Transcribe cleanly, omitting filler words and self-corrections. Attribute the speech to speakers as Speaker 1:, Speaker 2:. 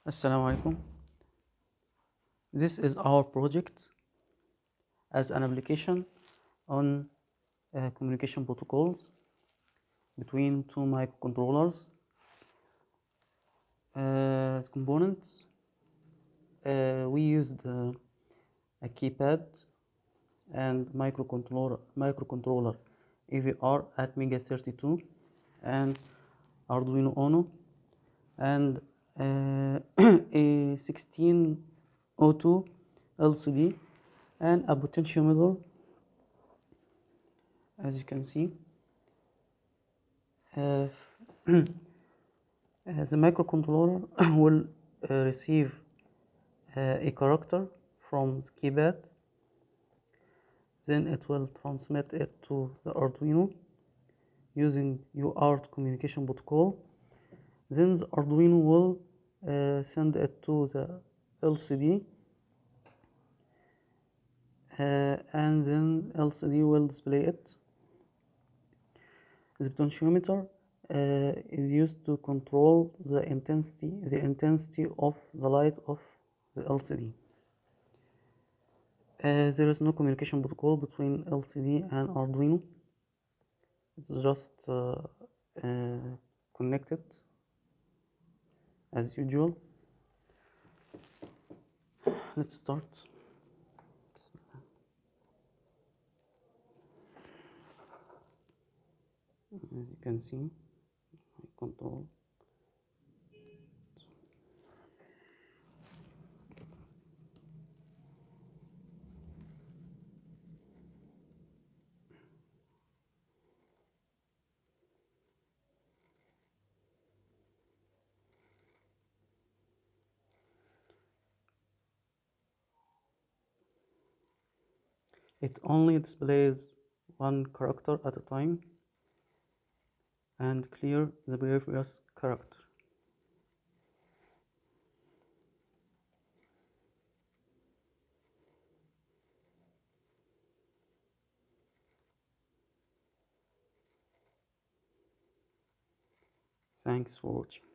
Speaker 1: Assalamu alaikum. This is our project as an application on communication protocols between two microcontrollers. As components, we used a keypad and microcontroller UART at Armega32 and Arduino UNO and a 1602 LCD and a potentiometer, as you can see. The microcontroller will receive a character from the keypad, then it will transmit it to the Arduino using UART Communication Protocol. Then the Arduino will send it to the LCD, and then LCD will display it. The potentiometer is used to control the intensity of the light of the LCD. There is no communication protocol between LCD and Arduino. It's just connected as usual. Let's start. As you can see, I control. It only displays one character at a time and clear the previous character. Thanks for watching.